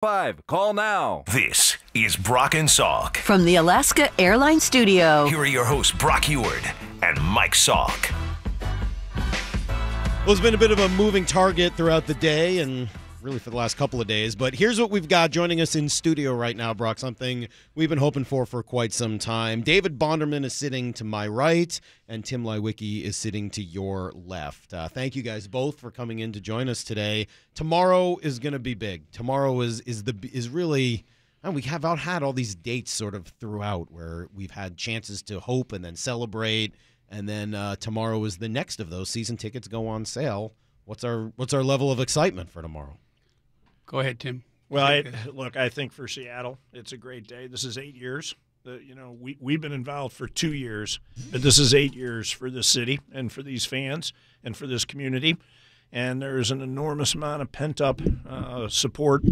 5. Call now. This is Brock and Salk. From the Alaska Airlines Studio. Here are your hosts, Brock Eward and Mike Salk. Well, it's been a bit of a moving target throughout the day and really for the last couple of days. But here's what we've got joining us in studio right now, Brock, something we've been hoping for quite some time. David Bonderman is sitting to my right, and Tim Leiweke is sitting to your left. Thank you guys both for coming in to join us today. Tomorrow is going to be big. Tomorrow is really... And we have had all these dates sort of throughout where we've had chances to hope and then celebrate, and then tomorrow is the next of those. Season tickets go on sale. What's our level of excitement for tomorrow? Go ahead, Tim. Well, I think for Seattle, it's a great day. This is 8 years. We've been involved for 2 years, but this is 8 years for this city and for these fans and for this community. And there's an enormous amount of pent-up support,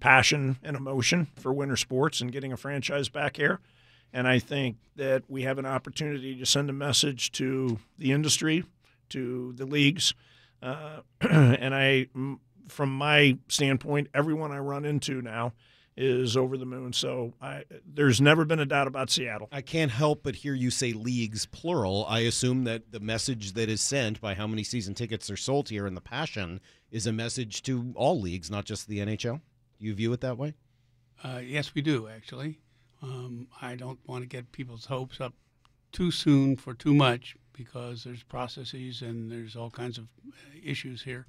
passion, and emotion for winter sports and getting a franchise back here. And I think that we have an opportunity to send a message to the industry, to the leagues, from my standpoint, everyone I run into now is over the moon. So there's never been a doubt about Seattle. I can't help but hear you say leagues, plural. I assume that the message that is sent by how many season tickets are sold here and the passion is a message to all leagues, not just the NHL. Do you view it that way? Yes, we do, actually. I don't want to get people's hopes up too soon for too much because there's processes and there's all kinds of issues here.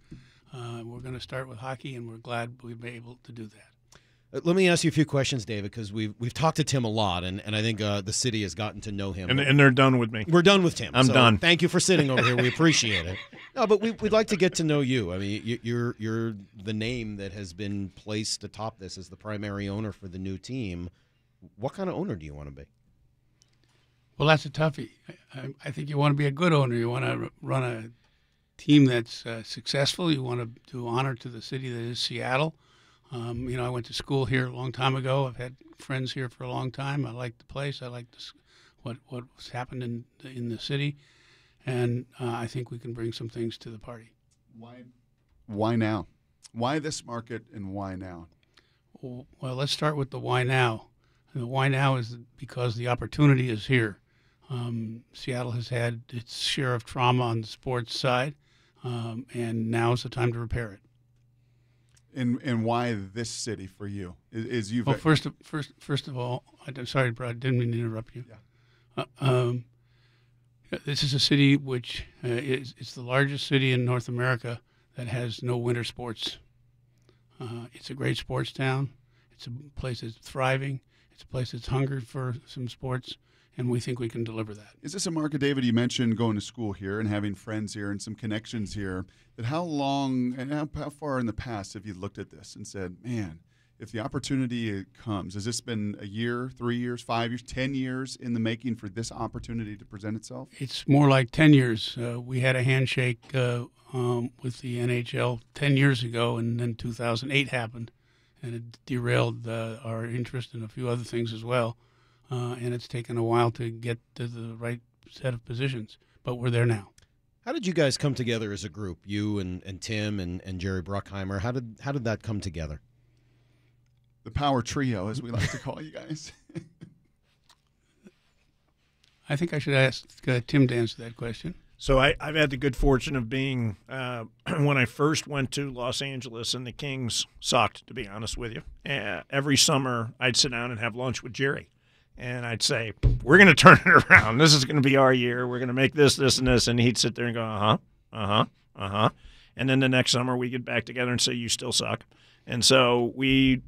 We're going to start with hockey, and we're glad we've been able to do that. Let me ask you a few questions, David, because we've talked to Tim a lot, and I think the city has gotten to know him. And they're done with me. We're done with Tim. I'm done. Thank you for sitting over here. We appreciate it. No, but we'd like to get to know you. I mean, you're the name that has been placed atop this as the primary owner for the new team. What kind of owner do you want to be? Well, that's a toughie. I think you want to be a good owner. You want to run a team that's successful. You want to do honor to the city that is Seattle. I went to school here a long time ago. I've had friends here for a long time. I like the place. I like what's happened in the city, and I think we can bring some things to the party. Why now? Why this market, and why now? Well, let's start with the why now. And the why now is because the opportunity is here. Seattle has had its share of trauma on the sports side, and now is the time to repair it. And why this city for you? Well, first of all, I'm sorry, Brad, I didn't mean to interrupt you. Yeah. This is a city which it's the largest city in North America that has no winter sports. It's a great sports town. It's a place that's thriving. It's a place that's hungered for some sports, and we think we can deliver that. Is this a market, David? You mentioned going to school here and having friends here and some connections here. That how long and how far in the past have you looked at this and said, man, if the opportunity comes, has this been a year, 3 years, 5 years, 10 years in the making for this opportunity to present itself? It's more like 10 years. We had a handshake with the NHL 10 years ago, and then 2008 happened, and it derailed our interest in a few other things as well. And it's taken a while to get to the right set of positions, but we're there now. How did you guys come together as a group, you and Tim and Jerry Bruckheimer? How did that come together? The power trio, as we like to call you guys. I think I should ask Tim to answer that question. So I've had the good fortune of being, when I first went to Los Angeles and the Kings sucked, to be honest with you, every summer I'd sit down and have lunch with Jerry. And I'd say, we're going to turn it around. This is going to be our year. We're going to make this, this, and this. And he'd sit there and go, And then the next summer we get back together and say, you still suck. And so we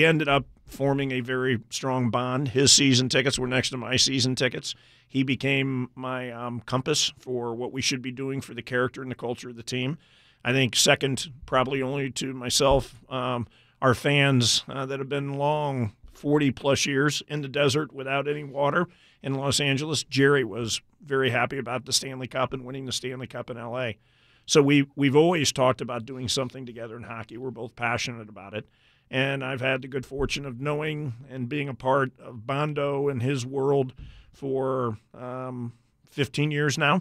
ended up forming a very strong bond. His season tickets were next to my season tickets. He became my compass for what we should be doing for the character and the culture of the team. I think second, probably only to myself, our fans that have been long 40-plus years in the desert without any water in Los Angeles. Jerry was very happy about the Stanley Cup and winning the Stanley Cup in L.A. So we've always talked about doing something together in hockey. We're both passionate about it. And I've had the good fortune of knowing and being a part of Bondo and his world for 15 years now.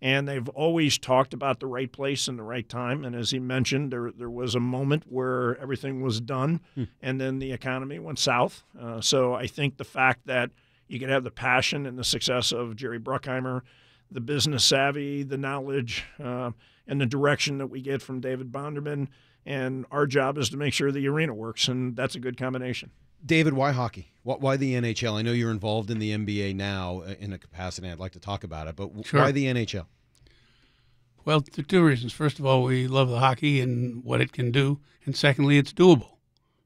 And they've always talked about the right place and the right time. And as he mentioned, there was a moment where everything was done, and then the economy went south. So I think the fact that you could have the passion and the success of Jerry Bruckheimer, the business savvy, the knowledge, and the direction that we get from David Bonderman, and our job is to make sure the arena works, and that's a good combination. David, why hockey? Why the NHL? I know you're involved in the NBA now in a capacity. I'd like to talk about it, but Sure. Why the NHL? Well, there are two reasons. First of all, we love the hockey and what it can do, and secondly, it's doable.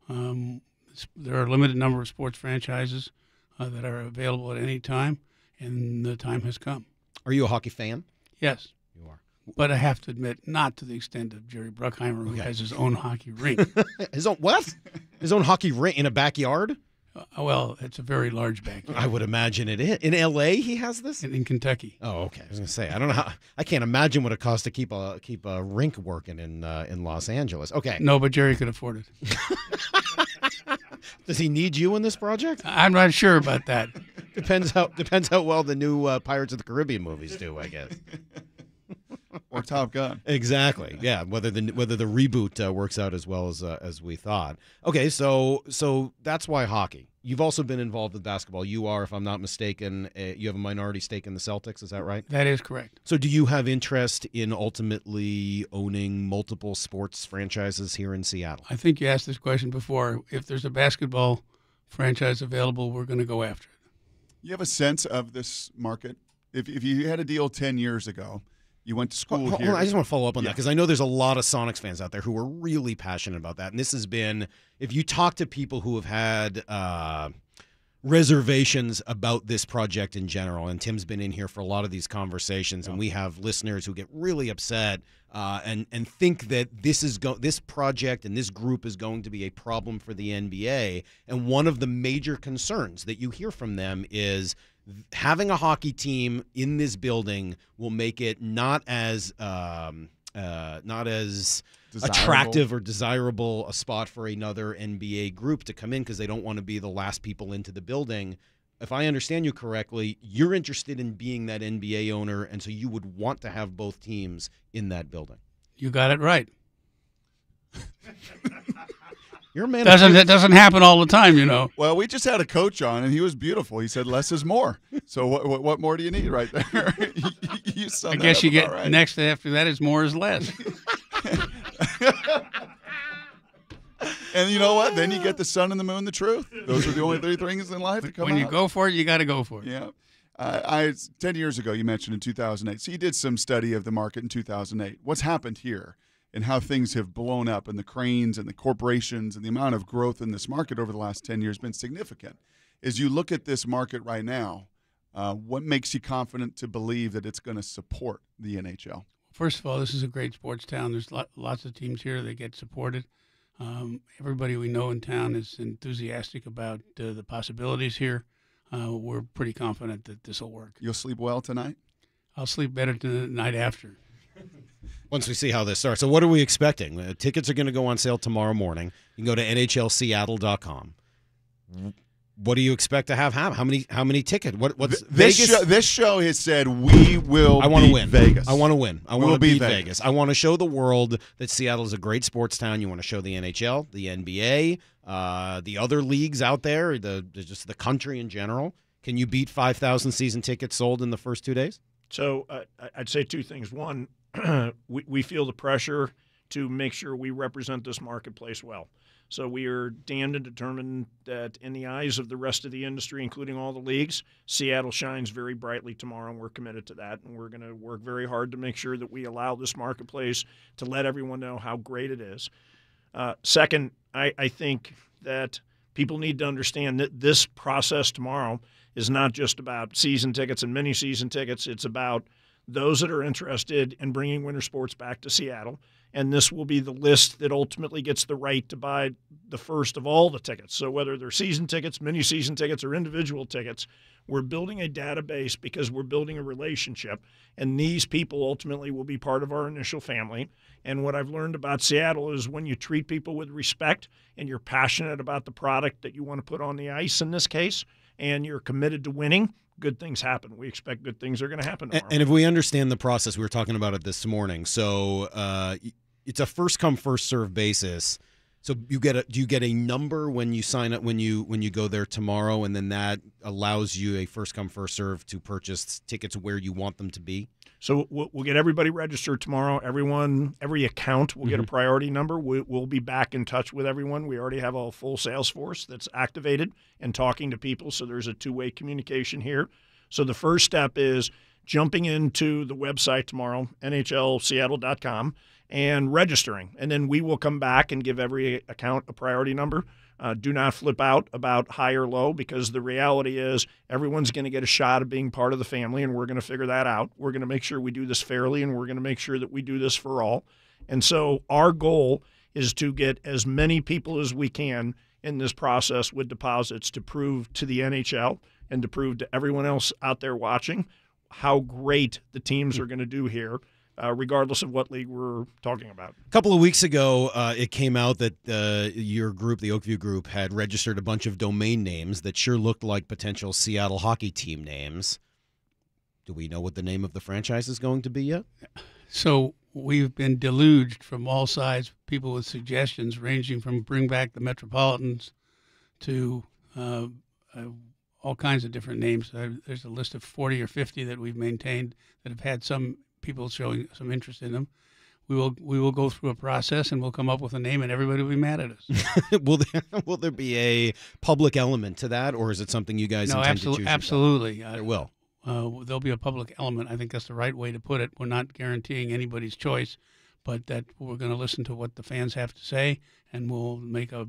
There are a limited number of sports franchises that are available at any time, and the time has come. Are you a hockey fan? Yes. You are. But I have to admit, not to the extent of Jerry Bruckheimer, who has his own hockey rink. His own what? His own hockey rink in a backyard? Well, it's a very large backyard. I would imagine it is. In L.A. he has this? In Kentucky. Oh, okay. I was going to say, I don't know how. I can't imagine what it costs to keep a rink working in Los Angeles. Okay. No, but Jerry could afford it. Does he need you in this project? I'm not sure about that. Depends how well the new Pirates of the Caribbean movies do, I guess. Or Top Gun. Exactly. Yeah. Whether the reboot works out as well as we thought. Okay. So that's why hockey. You've also been involved with basketball. You are, if I'm not mistaken, you have a minority stake in the Celtics. Is that right? That is correct. So do you have interest in ultimately owning multiple sports franchises here in Seattle? I think you asked this question before. If there's a basketball franchise available, we're going to go after it. You have a sense of this market? If you had a deal 10 years ago, you went to school Hold here. on, I just want to follow up on that because I know there's a lot of Sonics fans out there who are really passionate about that. And this has been, if you talk to people who have had reservations about this project in general, and Tim's been in here for a lot of these conversations, and we have listeners who get really upset and think that this project and this group is going to be a problem for the NBA. And one of the major concerns that you hear from them is having a hockey team in this building will make it not as attractive or desirable a spot for another NBA group to come in because they don't want to be the last people into the building. If I understand you correctly, you're interested in being that NBA owner, and so you would want to have both teams in that building. You got it right. You're a man. That doesn't happen all the time, you know. Well, we just had a coach on, and he was beautiful. He said, "Less is more." So what more do you need right there? You I guess you get right. Next after that is more is less. And you know what? Then you get the sun and the moon, the truth. Those are the only three things in life that come When out. you go for it, you got to go for it. Yeah. 10 years ago, you mentioned in 2008. So you did some study of the market in 2008. What's happened here and how things have blown up and the cranes and the corporations and the amount of growth in this market over the last 10 years has been significant. As you look at this market right now, what makes you confident to believe that it's going to support the NHL? First of all, this is a great sports town. There's lots of teams here that get supported. Everybody we know in town is enthusiastic about the possibilities here. We're pretty confident that this will work. You'll sleep well tonight? I'll sleep better the night after. Once we see how this starts. So what are we expecting? Tickets are going to go on sale tomorrow morning. You can go to NHLSeattle.com. What do you expect to have? How many tickets? What's Vegas? This show has said we will. I want to win Vegas. I want to win. I want to beat Vegas. I want to show the world that Seattle is a great sports town. You want to show the NHL, the NBA, the other leagues out there, just the country in general. Can you beat 5,000 season tickets sold in the first 2 days? So I'd say two things. One, we feel the pressure to make sure we represent this marketplace well. So we are damned and determined that in the eyes of the rest of the industry, including all the leagues, Seattle shines very brightly tomorrow, and we're committed to that. And we're going to work very hard to make sure that we allow this marketplace to let everyone know how great it is. Second, I think that people need to understand that this process tomorrow is not just about season tickets and mini-season tickets. It's about those that are interested in bringing winter sports back to Seattle. And this will be the list that ultimately gets the right to buy the first of all the tickets. So whether they're season tickets, mini-season tickets, or individual tickets, we're building a database because we're building a relationship. And these people ultimately will be part of our initial family. And what I've learned about Seattle is when you treat people with respect and you're passionate about the product that you want to put on the ice in this case, and you're committed to winning, good things happen. We expect good things are going to happen tomorrow. And if we understand the process, we were talking about it this morning. So it's a first come first serve basis. So do you get a number when you sign up when you go there tomorrow, and then that allows you a first come first serve to purchase tickets where you want them to be? So we'll get everybody registered tomorrow. Every account will get a priority number. We'll be back in touch with everyone. We already have a full sales force that's activated and talking to people, so there's a two-way communication here. So the first step is jumping into the website tomorrow, nhlseattle.com, and registering. And then we will come back and give every account a priority number. Do not flip out about high or low, because the reality is everyone's going to get a shot of being part of the family, and we're going to figure that out. We're going to make sure we do this fairly, and we're going to make sure that we do this for all. And so our goal is to get as many people as we can in this process with deposits to prove to the NHL and to prove to everyone else out there watching how great the teams are going to do here, regardless of what league we're talking about. A couple of weeks ago, it came out that your group, the Oakview Group, had registered a bunch of domain names that sure looked like potential Seattle hockey team names. Do we know what the name of the franchise is going to be yet? So we've been deluged from all sides, people with suggestions ranging from bring back the Metropolitans to all kinds of different names. There's a list of 40 or 50 that we've maintained that have had some people showing some interest in them. We will go through a process, and we'll come up with a name, and everybody will be mad at us. Will there be a public element to that, or is it something you guys intend to choose? Absolutely. There will. There'll be a public element. I think that's the right way to put it. We're not guaranteeing anybody's choice, but that we're going to listen to what the fans have to say, and we'll make a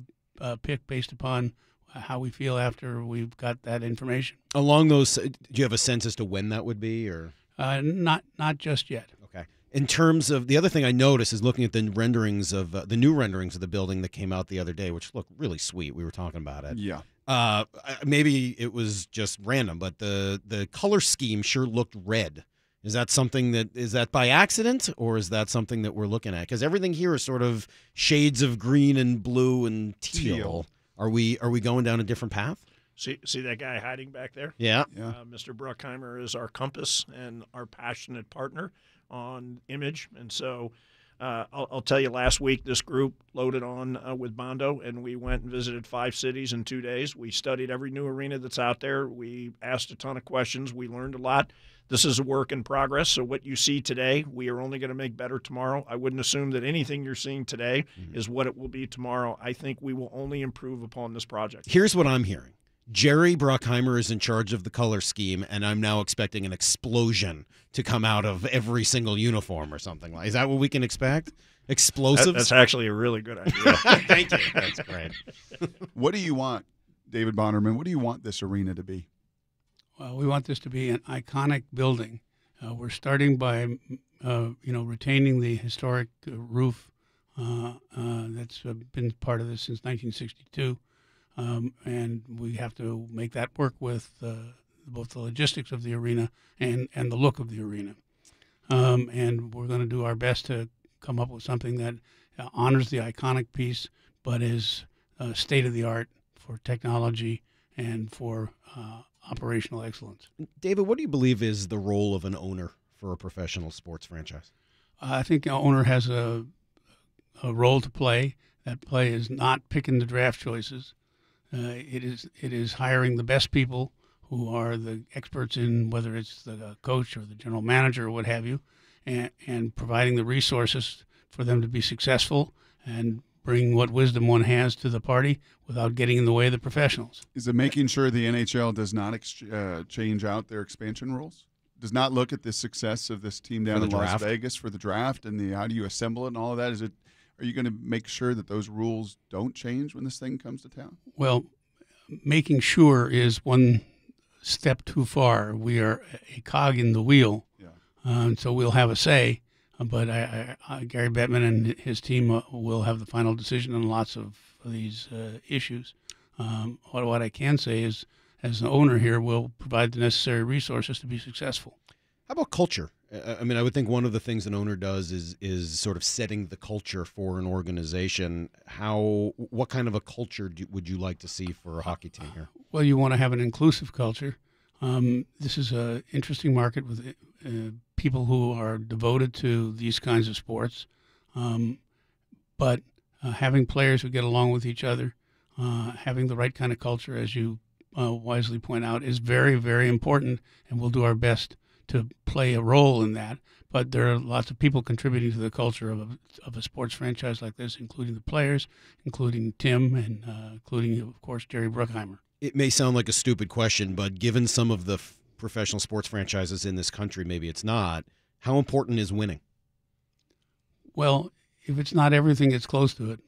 pick based upon how we feel after we've got that information. Along those, do you have a sense as to when that would be, or? Not just yet. Okay. In terms of the other thing I noticed is looking at the renderings of the new renderings of the building that came out the other day, which look really sweet. We were talking about it. Yeah. Maybe it was just random, but the color scheme sure looked red. Is that something is that by accident, or is that something that we're looking at? Because everything here is sort of shades of green and blue and teal. Are we going down a different path? See that guy hiding back there? Yeah. Mr. Bruckheimer is our compass and our passionate partner on image. And so I'll tell you, last week this group loaded on with Bondo, and we went and visited 5 cities in 2 days. We studied every new arena that's out there. We asked a ton of questions. We learned a lot. This is a work in progress, so what you see today, we are only going to make better tomorrow. I wouldn't assume that anything you're seeing today is what it will be tomorrow. I think we will only improve upon this project. Here's what I'm hearing. Jerry Bruckheimer is in charge of the color scheme, and I'm now expecting an explosion to come out of every single uniform or something. Is that what we can expect? Explosives? That's actually a really good idea. Thank you. That's great. What do you want, David Bonderman? What do you want this arena to be? Well, we want this to be an iconic building. We're starting by, retaining the historic roof that's been part of this since 1962. And we have to make that work with both the logistics of the arena and the look of the arena. And we're going to do our best to come up with something that honors the iconic piece, but is state-of-the-art for technology and for operational excellence. David, what do you believe is the role of an owner for a professional sports franchise? I think an owner has a role to play. That play is not picking the draft choices. It is hiring the best people who are the experts in whether it's the coach or the general manager or what have you, and providing the resources for them to be successful and bring what wisdom one has to the party without getting in the way of the professionals. Is it making sure the NHL does not change out their expansion rules? Does not look at the success of this team down in Las Vegas for the draft and how do you assemble it and all of that? Are you going to make sure that those rules don't change when this thing comes to town? Well, making sure is one step too far. We are a cog in the wheel, and so we'll have a say. But Gary Bettman and his team will have the final decision on lots of these issues. What I can say is, as an owner here, we'll provide the necessary resources to be successful. How about culture? I mean, I would think one of the things an owner does is sort of setting the culture for an organization. What kind of a culture would you like to see for a hockey team here? Well, you want to have an inclusive culture. This is an interesting market with people who are devoted to these kinds of sports, but having players who get along with each other, having the right kind of culture, as you wisely point out, is very, very important, and we'll do our best to play a role in that. But there are lots of people contributing to the culture of a sports franchise like this, including the players, including Tim, and including, of course, Jerry Bruckheimer. It may sound like a stupid question, but given some of the professional sports franchises in this country, maybe it's not. How important is winning? Well, if it's not everything, it's close to it.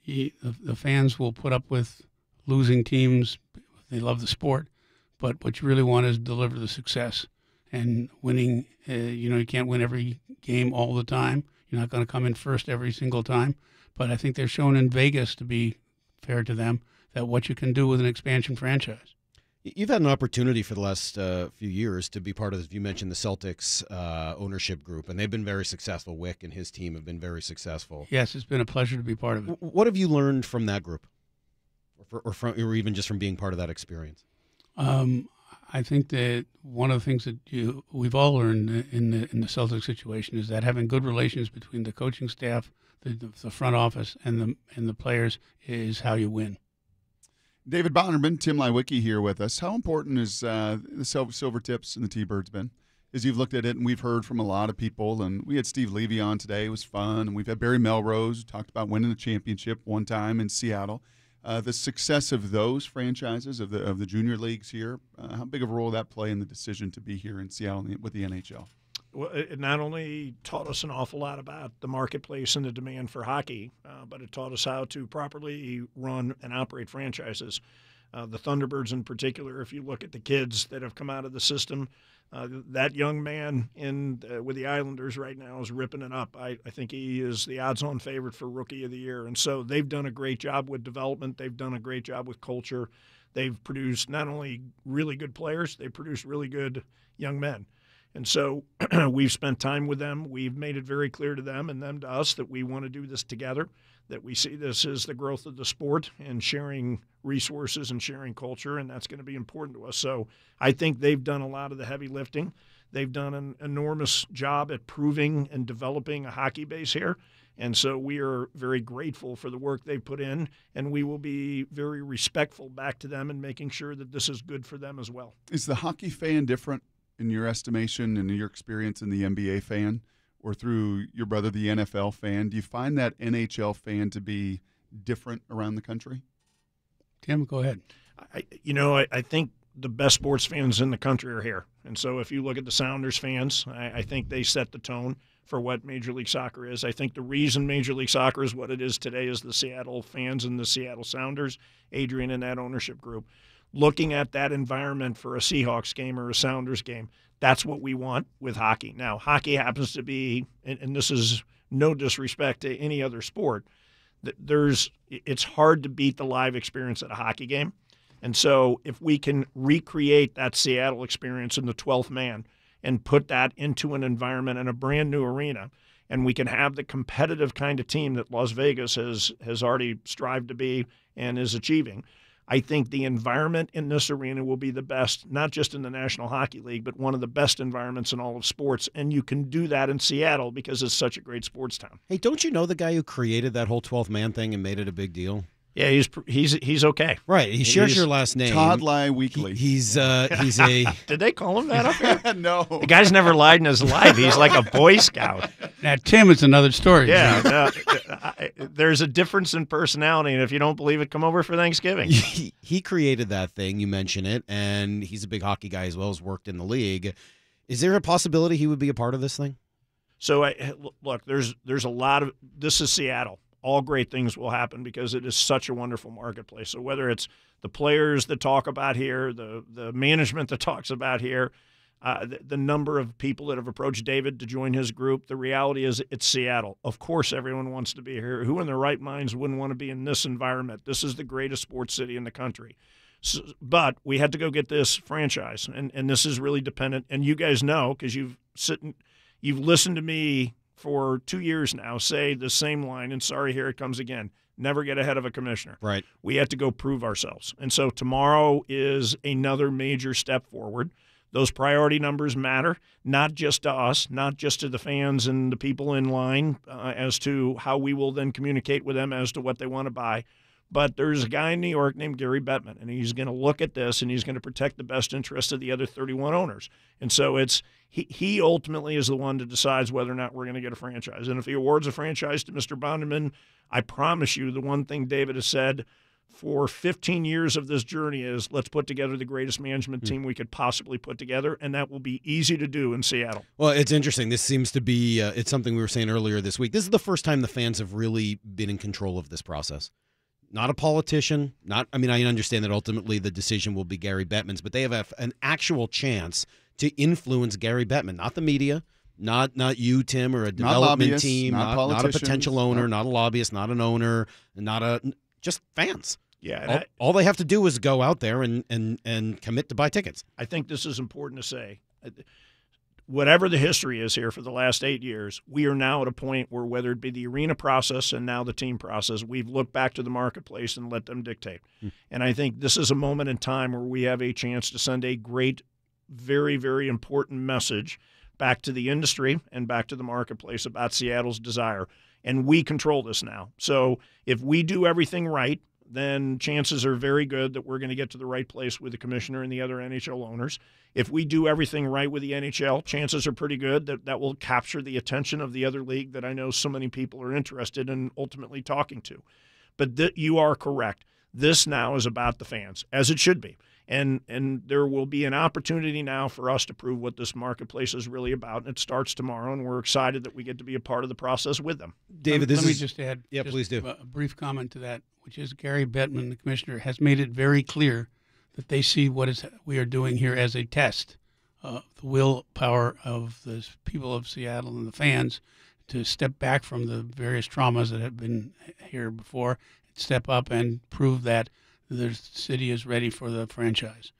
The fans will put up with losing teams. They love the sport, but what you really want is deliver the success. And winning, you can't win every game all the time. You're not going to come in first every single time. But I think they're shown in Vegas, to be fair to them, that what you can do with an expansion franchise. You've had an opportunity for the last few years to be part of, you mentioned the Celtics ownership group, and they've been very successful. Wick and his team have been very successful. Yes, it's been a pleasure to be part of it. What have you learned from that group, or even just from being part of that experience? I think that one of the things that we've all learned in the Celtics situation is that having good relations between the coaching staff, the front office, and the players is how you win. David Bonderman, Tim Leiweke here with us. How important is the Silver Tips and the T-Birds been? As you've looked at it, and we've heard from a lot of people, and we had Steve Levy on today. It was fun. And we've had Barry Melrose, who talked about winning a championship one time in Seattle. The success of those franchises, of the junior leagues here, how big of a role did that play in the decision to be here in Seattle with the NHL? Well, it not only taught us an awful lot about the marketplace and the demand for hockey, but it taught us how to properly run and operate franchises. The Thunderbirds in particular, if you look at the kids that have come out of the system, that young man with the Islanders right now is ripping it up. I think he is the odds-on favorite for Rookie of the Year. And so they've done a great job with development. They've done a great job with culture. They've produced not only really good players, they've produced really good young men. And so we've spent time with them. We've made it very clear to them and them to us that we want to do this together, that we see this as the growth of the sport and sharing resources and sharing culture, and that's going to be important to us. So I think they've done a lot of the heavy lifting. They've done an enormous job at proving and developing a hockey base here. And so we are very grateful for the work they've put in, and we will be very respectful back to them and making sure that this is good for them as well. Is the hockey fan different in your estimation and in your experience in the NBA fan, or through your brother, the NFL fan? Do you find that NHL fan to be different around the country? Tim, go ahead. I think the best sports fans in the country are here. And so if you look at the Sounders fans, I think they set the tone for what Major League Soccer is. I think the reason Major League Soccer is what it is today is the Seattle fans and the Seattle Sounders, Adrian and that ownership group. Looking at that environment for a Seahawks game or a Sounders game, that's what we want with hockey. Now, hockey happens to be, and this is no disrespect to any other sport, it's hard to beat the live experience at a hockey game. And so if we can recreate that Seattle experience in the 12th man and put that into an environment in a brand new arena, and we can have the competitive kind of team that Las Vegas has already strived to be and is achieving, I think the environment in this arena will be the best, not just in the National Hockey League, but one of the best environments in all of sports. And you can do that in Seattle because it's such a great sports town. Hey, don't you know the guy who created that whole 12-man thing and made it a big deal? Yeah, he's okay. Right, he shares your last name. Todd Leiweke. He's a. Did they call him that up here? No. The guy's never lied in his life. He's like a Boy Scout. Now, Tim, it's another story. Yeah, there's a difference in personality, and if you don't believe it, come over for Thanksgiving. He created that thing. You mention it, and he's a big hockey guy as well. Has worked in the league. Is there a possibility he would be a part of this thing? So look, there's a lot of this is Seattle. All great things will happen because it is such a wonderful marketplace. So whether it's the players that talk about here, the management that talks about here, the number of people that have approached David to join his group, the reality is it's Seattle. Of course everyone wants to be here. Who in their right minds wouldn't want to be in this environment? This is the greatest sports city in the country. So, but we had to go get this franchise, and this is really dependent. And you guys know because you've listened to me for 2 years now say the same line, and sorry, here it comes again. never get ahead of a commissioner. Right. We had to go prove ourselves. And so tomorrow is another major step forward. Those priority numbers matter, not just to us, not just to the fans and the people in line as to how we will then communicate with them as to what they want to buy. But there's a guy in New York named Gary Bettman, and he's going to look at this, and he's going to protect the best interests of the other 31 owners. And so he ultimately is the one that decides whether or not we're going to get a franchise. And if he awards a franchise to Mr. Bonderman, I promise you the one thing David has said for 15 years of this journey is let's put together the greatest management team we could possibly put together, and that will be easy to do in Seattle. Well, it's interesting. This seems to be it's something we were saying earlier this week. This is the first time the fans have really been in control of this process. Not a politician. I understand that ultimately the decision will be Gary Bettman's, but they have an actual chance to influence Gary Bettman, not the media, not you, Tim, or a development team, not a potential owner, not a lobbyist, not an owner, just fans. Yeah, all they have to do is go out there and commit to buy tickets. I think this is important to say. Whatever the history is here for the last 8 years, we are now at a point where whether it be the arena process and now the team process, we've looked back to the marketplace and let them dictate. And I think this is a moment in time where we have a chance to send a great, very, very important message back to the industry and back to the marketplace about Seattle's desire. And we control this now. So if we do everything right, then chances are very good that we're going to get to the right place with the commissioner and the other NHL owners. If we do everything right with the NHL, chances are pretty good that that will capture the attention of the other league that I know so many people are interested in ultimately talking to. But you are correct. This now is about the fans, as it should be. And there will be an opportunity now for us to prove what this marketplace is really about, and it starts tomorrow, and we're excited that we get to be a part of the process with them. David, let me just add please do. A brief comment to that, which is Gary Bettman, the commissioner, has made it very clear that they see what we are doing here as a test of the willpower of the people of Seattle and the fans to step back from the various traumas that have been here before, step up and prove that the city is ready for the franchise.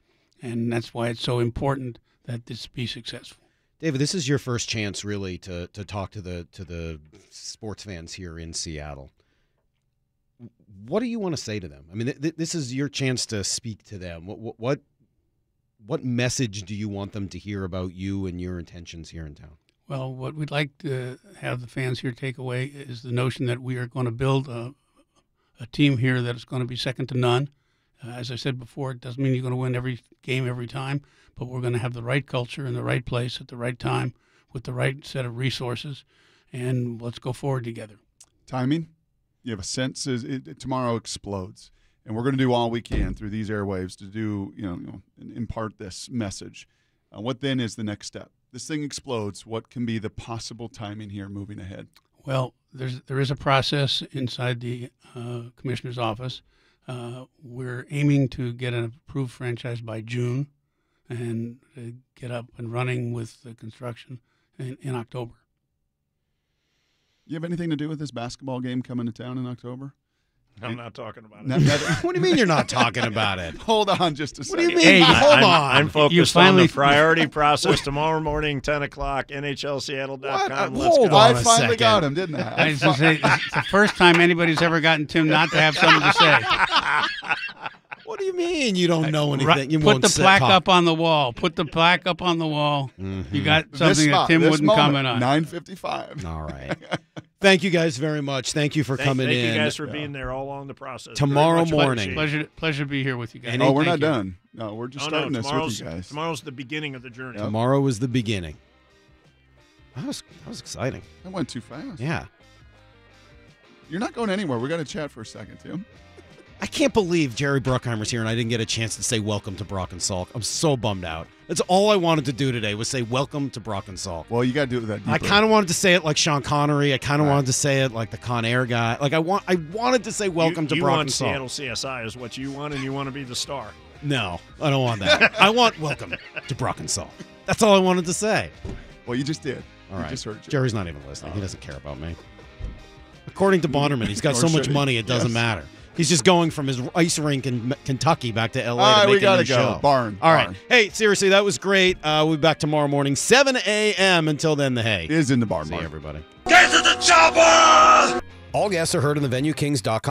And that's why it's so important that this be successful. David, this is your first chance really to talk to the sports fans here in Seattle. What do you want to say to them? I mean, this is your chance to speak to them. What message do you want them to hear about you and your intentions here in town? Well, what we'd like to have the fans here take away is the notion that we are going to build a team here that is going to be second to none. As I said before, it doesn't mean you're going to win every game every time, but we're going to have the right culture in the right place at the right time with the right set of resources, and let's go forward together. Timing? You have a sense tomorrow explodes, and we're going to do all we can through these airwaves to do, impart this message. What then is the next step? This thing explodes. What can be the possible timing here moving ahead? Well, there is a process inside the commissioner's office. We're aiming to get an approved franchise by June and get up and running with the construction in October. You have anything to do with this basketball game coming to town in October? I'm not talking about it. What do you mean you're not talking about it? Hold on just a second. What do you mean? Hold on. I'm focused on the priority process tomorrow morning, 10 o'clock, NHLSeattle.com. Let's go. I finally got him, didn't I? I was going to say, it's the first time anybody's ever gotten Tim not to have something to say. What do you mean you don't know anything? You Put the plaque up on the wall. Put the plaque up on the wall. Mm-hmm. You got something that Tim wouldn't comment on. 9:55. All right. Thank you guys very much. Thank you for coming in. Thank you guys for being there all along the process. Tomorrow morning. Pleasure to be here with you guys. We're not done. No, we're just starting this with you guys. Tomorrow's the beginning of the journey. Yep. Tomorrow is the beginning. That was exciting. That went too fast. Yeah. You're not going anywhere. We're going to chat for a second, Tim. I can't believe Jerry Bruckheimer's here and I didn't get a chance to say welcome to Brock and Salk. I'm so bummed out. That's all I wanted to do today was say welcome to Brock and Salk. Well, you got to do it with that deeper. I kind of wanted to say it like Sean Connery. I kind of wanted to say it like the Con Air guy. Like I wanted to say welcome to Brock and Salk. You want Seattle CSI is what you want, and you want to be the star. No, I don't want that. I want welcome to Brock and Salk. That's all I wanted to say. Well, you just did. All right. Just heard you. Jerry's not even listening. He doesn't care about me. According to Bonderman, he's got so much money it doesn't matter. He's just going from his ice rink in Kentucky back to L.A. to make a new show. Barn. All right. Hey, seriously, that was great. We'll be back tomorrow morning, 7 a.m. Until then, the hay is in the barn. See you, everybody. Get to the chopper! All guests are heard on thevenuekings.com.